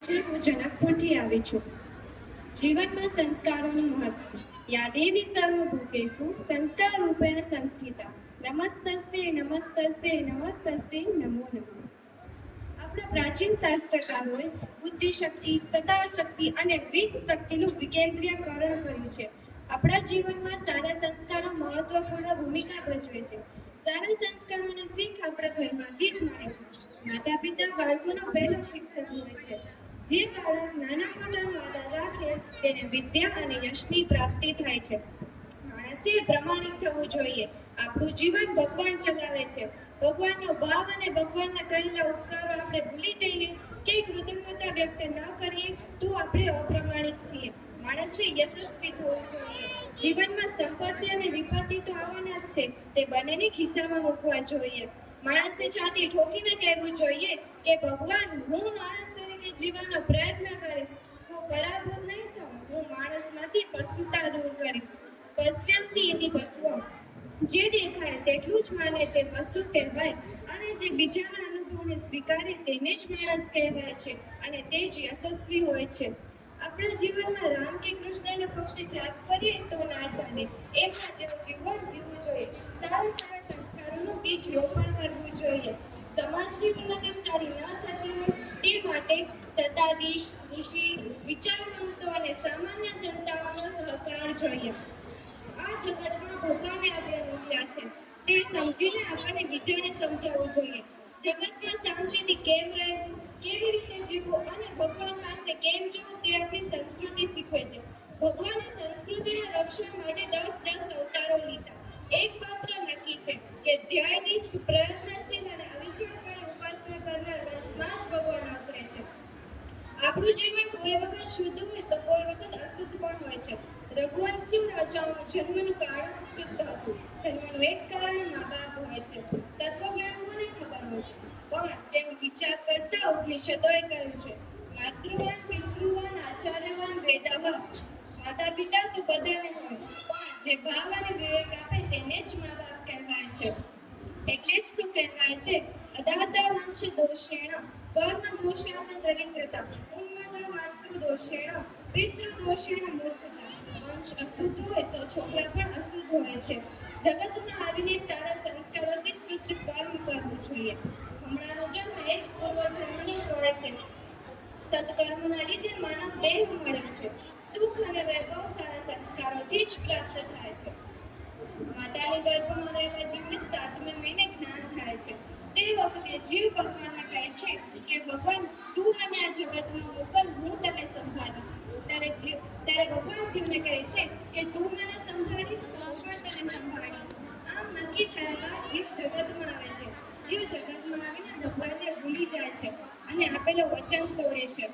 છે. હું જનકપુરથી આવી છું. જીવનમાં સંસ્કારોનું મહત્વ. યાદેવી સર્વભૂતેષુ સંસ્કાર રૂપેણ સંસ્થિતા. નમસ્તસ્ય નમસ્તસ્ય નમસ્તસ્ય નમો નમઃ. આપણા પ્રાચીન શાસ્ત્રકારોએ બુદ્ધિ શક્તિ, સદા શક્તિ અને વિદ શક્તિનું વિકેન્દ્રીયકરણ કર્યું છે. આપણા જીવનમાં સારા સંસ્કારો મહત્વપૂર્ણ ભૂમિકા ભજવે છે. સારા સંસ્કારોની શીખ આપણા ઘરમાંથી જ મળે છે. માતા પિતા બાળકોનો પહેલો શિક્ષક હોય છે. જે બાળક નાના મોટા વાદા રાખે તેને વિદ્યા અને યશની પ્રાપ્તિ થાય છે. માણસે પ્રમાણિક થવું જોઈએ. આપણું જીવન ભગવાન ચલાવે છે. ભગવાનનો ભાવ અને ભગવાનના કરેલા ઉપકારો આપણે ભૂલી જઈએ કે કૃતજ્ઞતા વ્યક્ત ન કરીએ તો આપણે અપ્રમાણિક છીએ. માણસે યશસ્વી થવું જોઈએ. જીવનમાં સંપત્તિ અને વિપત્તિ તો આવવાના જ છે, તે બંનેને ખિસ્સામાં મૂકવા જોઈએ. માણસે છાતી ઠોકીને કહેવું જોઈએ કે ભગવાન, હું માણસ તરીકે જીવવાનો પ્રયત્ન કરીશ. હું પરાભૂત નહીં થાઉં. હું માણસમાંથી પશુતા દૂર કરીશ. પશ્યંતિ ઇતિ પશુઓ. જે દેખાય તેટલું જ માને તે પશુ કહેવાય, અને જે બીજાના અનુભવને સ્વીકારે તેને જ માણસ કહેવાય છે, અને તે જ યશસ્વી હોય છે. આપણા જીવનમાં રામ કે કૃષ્ણને ફક્ત યાદ કરીએ તો ના ચાલે. એમના જેવું જીવન જીવવું જોઈએ. સારા સારા સંસ્કારોનું બીજ રોપણ કરવું જોઈએ. સમાજની ઉન્નતિ સારી ન થતી હોય તે માટે સત્તાધીશ, ઋષિ, વિચારવંતો અને સામાન્ય જનતાઓનો સહકાર જોઈએ. આ જગતમાં ભગવાને આપણે મોકલ્યા છે, તે સમજીને આપણને બીજાને સમજાવવું જોઈએ. જગતમાં શાંતિથી કેમ રહેવું, કેવી રીતે જીવવું અને ભગવાન પાસે કેમ જવું તે આપણી સંસ્કૃતિ શીખવે છે. ભગવાને સંસ્કૃતિના રક્ષણ માટે 10 અવતારો લીધા. એક વાત તો નક્કી છે કે ધ્યેયનિષ્ઠ, પ્રયત્નશીલ અને અવિચળપણે ઉપાસના કરનાર વંશમાં જ ભગવાન આશરે છે. આપણું જીવન કોઈ વખત શુદ્ધ હોય તો કોઈ વખત અશુદ્ધ પણ હોય છે. રઘુવંશી રાજાઓનું જન્મનું કારણ શુદ્ધ હતું. જન્મનું એક કારણ મા બાપ હોય છે. તત્વજ્ઞાન કોને ખબર હોય છે, પણ તેનો વિચાર કરતા ઉપનિષદોએ કર્યું છે. માતૃવાન, પિતૃવાન, આચાર્યવાન, વેદઃ. માતા પિતા તો બધાને હોય, પણ જે ભાવ અને વિવેક આપે તેને જ મા બાપ કહેવાય છે. એટલે જ તો કહેવાય છે, અદાતા વંશ દોષેણ કર્મ દોષાત દરિદ્રતા, ઉન્મત્ત માતૃ દોષેણ પિતૃ દોષેણ મૂર્ખતા. વંશ અશુદ્ધ હોય તો છોકરા પણ અશુદ્ધ હોય છે. જગતમાં આવીને સારા સંસ્કારોથી શુદ્ધ કર્મ કરવું જોઈએ. હમણાંનો જન્મ એ જ પૂર્વજન્મની ફળ છે. સત્કર્મના લીધે માનવ દેહ મળે છે. સુખ અને વૈભવ સારા સંસ્કારોથી જ પ્રાપ્ત થાય છે. માતાની ગર્ભમાં રહેલા જીવને 7મે મહિને જ્ઞાન થાય છે. તે વખતે જીવ ભગવાનને કહે છે કે ભગવાન, તું મને આ જગતમાં મોકલ, હું તને સંભાળીશ. ત્યારે ભગવાન જીવને કહે છે કે તું મને સંભાળીશ તો હું પણ તને સંભાળીશ. આમ નક્કી થયા બાદ જીવ જગતમાં આવે છે. જીવ જગતમાં આવીને ભગવાનને ભૂલી જાય છે અને આપેલો વચન તોડે છે.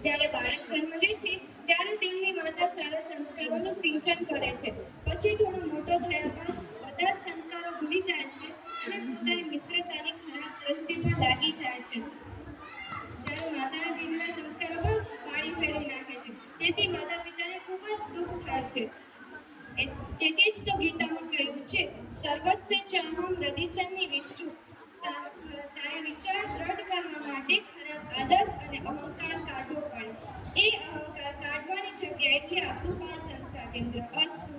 જ્યારે બાળક જન્મ લે છે ત્યારે તેમની માતા સારા સંસ્કારોનું સિંચન કરે છે. પછી થોડો મોટો થયા બાદ બધા જ સંસ્કારો ભૂલી જાય છે અને પોતાની મિત્રતાની ખરાબ દ્રષ્ટિમાં લાગી જાય છે. જ્યારે માતાના દિલના સંસ્કારો પણ પાણી ફેરવી નાખે છે. તેથી માતા પિતાને ખૂબ જ દુઃખ થાય છે. તેથી જ તો ગીતામાં કહ્યું છે, સર્વસ્ય ચાહમ હૃદિ સન્નિવિષ્ટુ. સારા વિચાર દ્રઢ કરવા માટે ખરાબ આદત અને અહંકાર કાઢવો પડે. એ અહંકાર કાઢવાની જગ્યાએથી આપણું બાળ સંસ્કાર કેન્દ્ર અસ્તુ.